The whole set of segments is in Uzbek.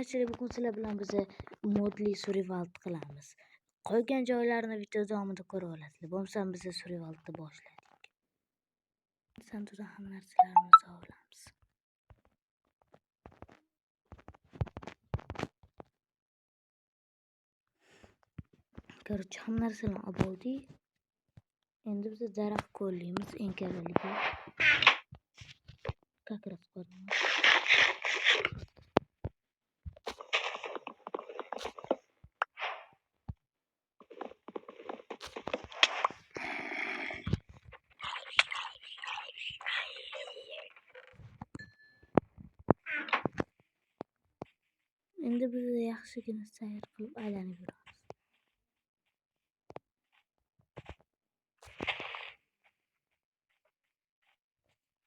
obunachilar, bugun sizlar bilan biz modli survival qilamiz. Qolgan joylarini video davomida ko'rib olasizlar. Bo'lmasa biz survivalni boshladik. Sanduqdan hamma narsalarimizni olamiz. Короче, hamma narsani olib oldik. Endi biz daraxt ko'rlaymiz, eng keraligi. Как раз ko'ramiz. Endi biz yaxshigina sayr qilib aylanib yuramiz.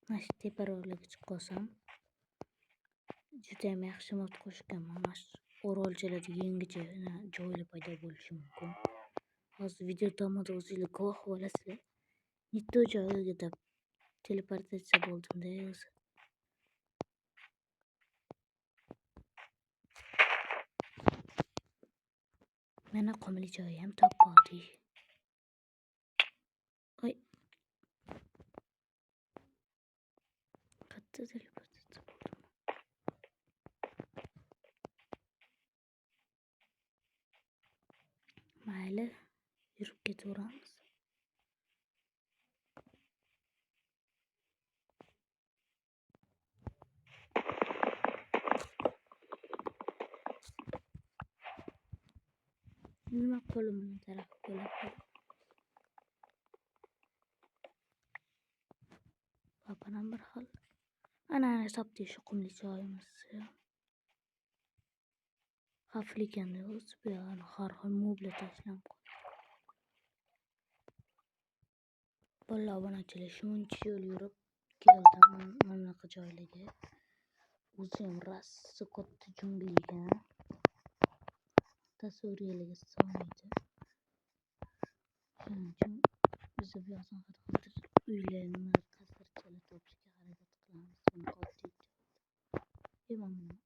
Mana shu teparoqlarga chiqib qolsam, juda ham yaxshi mod qo'shganman. Mana shu orolchalarda yangicha joylar paydo bo'lishi mumkin. Hozir video davomida o'zingizlar guvoh bo'lasizlar. Nitto joyga teleportatsiya bo'ldim-da o'zi. Mana qumli joy ham topib oldik. Oy. Katta teleportatsiya bo'ldim. Mayli, yurib ketaveramiz. Nima qo'lim bilan daraxt bo'ladi. Papanam bir xil. Ana topdik shu qumli joyimiz. Xavfli ekan-da o'zi, bu yerga har xil moblar tashlab qo'ydi. Bolalar obunachilar, shuncha yo'l yurib keldim mana bunaqa joylarga. O'zi ham rosa katta jungli ekan. Tasvirlarga sig'maydi. Shuning uchun biz bu yoqdan qadar uylarni qasrchalar topishga harakat qilamiz.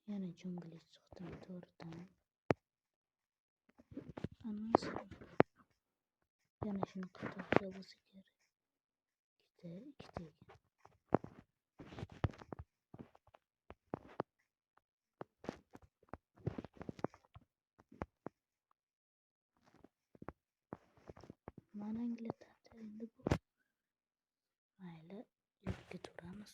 Yana jungli chiqdim to'rtdan. Yana shuni qattiqcha bo'lsa kerak. Ikkita. Mana anglatadi endi bu. Mayli, yurib ketaveramiz.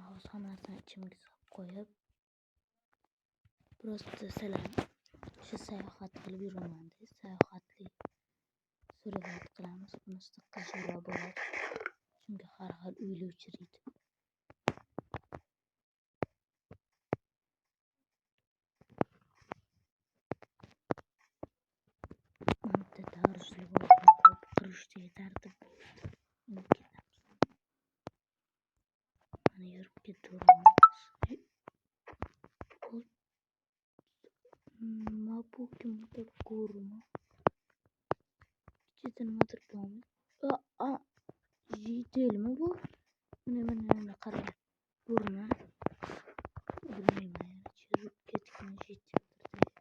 Hozir hamma narsani ichimga solib qo'yib, просто sizlar shu sayohat qilib yuraman-da, sayohatli survival qilamiz. Bunisi qiziqroq bo'ladi. Chunki har xil uylar uchraydi. Bitta taruzli bo'lgan qurishga tartib bo'ladi. Mana yurib ketaveramiz. Mabuki motor kurma. İçinde motor kurma. Jitelmi bu? Mana qara. Kurma. Bilmayman. Yurib ketgan jeteldir.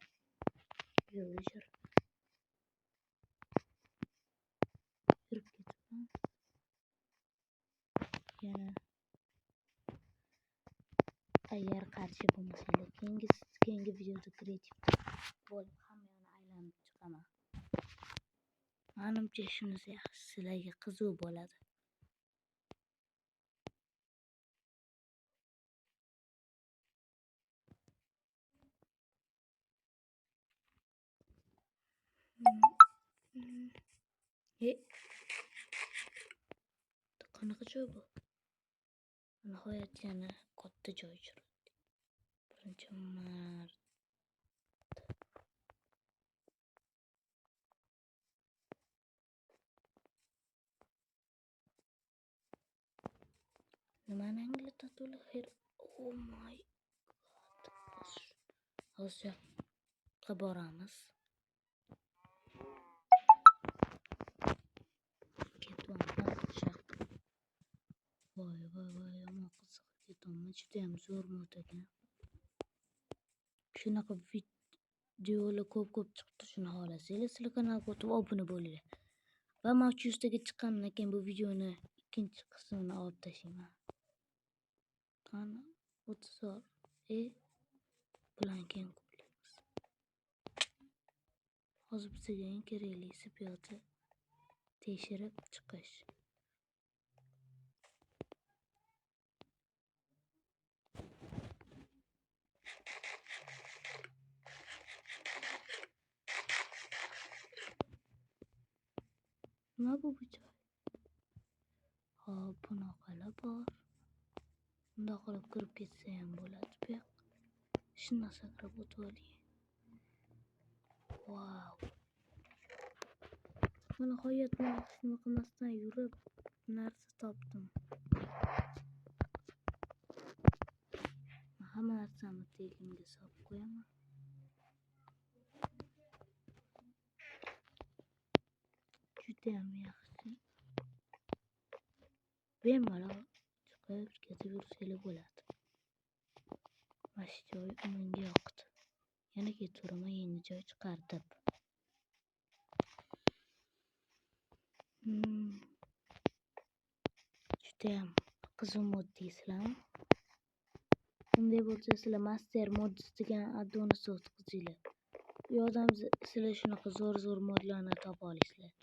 Yurib ketaman. Yana agar qarshi bo'lmasanglar, keyingi videoda kreativ bo'lib hamma yoqni aylanib chiqaman. Menimcha shunisi yaxshi, sizlarga qiziq bo'ladi. Qanaqa joy bu? Nihoyat yana katta joy uchradi. Birinchi marta nimani anglatadi ular xayr? Oh my god. Hozir boramiz. Ketyapman. Voy, yomon qiziq ketyapman. Judayam zo'r mod ekan. Shunaqa videolar ko'p chiqdi. Shuni xohlasanglar sizlar kanalga o'tib obuna bo'linglar. Va men 300 taga chiqqandan keyin bu videoni ikkinchi qismini olib tashlayman. Qani 30 bilan keyin qo'yamiz. Hozir bizga eng keraklisi bu yerda tekshirib chiqish. Nima bu joy? Hop, bunaqalar bor. Bundoq qilib kirib ketsa ham bo'ladi bu yoq. Shundan sakrab o'tib oling. Wow. Mana nihoyat men nima qilmasdan yurib narsa topdim. Hamma narsamni telimga solib qo'yaman. Judayam yaxshi. Bemalol chiqib ketib yursanglar bo'ladi. Mana shu joy menga yoqdi. Yana ketaveraman, yangi joy chiqardim. Judayam qiziq mod deysizlarmi? Bunday bo'lsa sizlar master mod degan addonni o'tkazinglar. Bu yerdan sizlar shunaqa zo'r modlarni topa olasizlar.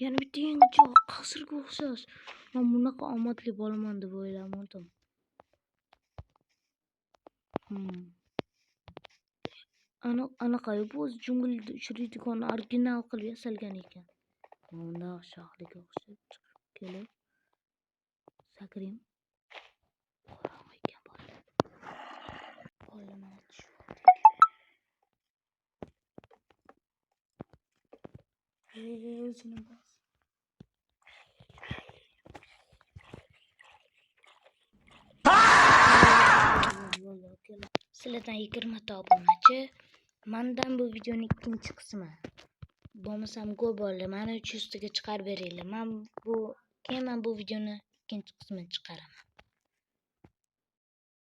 Yana bitta yangi joy, qasrga o'xshash. Men bunaqa omadli bo'laman deb o'ylamadim. Anaqa bu junglda uchraydigan original qilib yasalgan ekan. Unda shoxliga o'xshab chiqib kelib sakrim. Qorong'i ekan bo'ldi. Qo'limni tushirdi. O'zini bos. Sizlardan 20 ta obunachi. Mendan bu videoning ikkinchi qismi. Bo'lmasam ko'p bo'ldi. Meni 300 taga chiqarib beringlar. Men bu videoni ikkinchi qismini chiqaraman.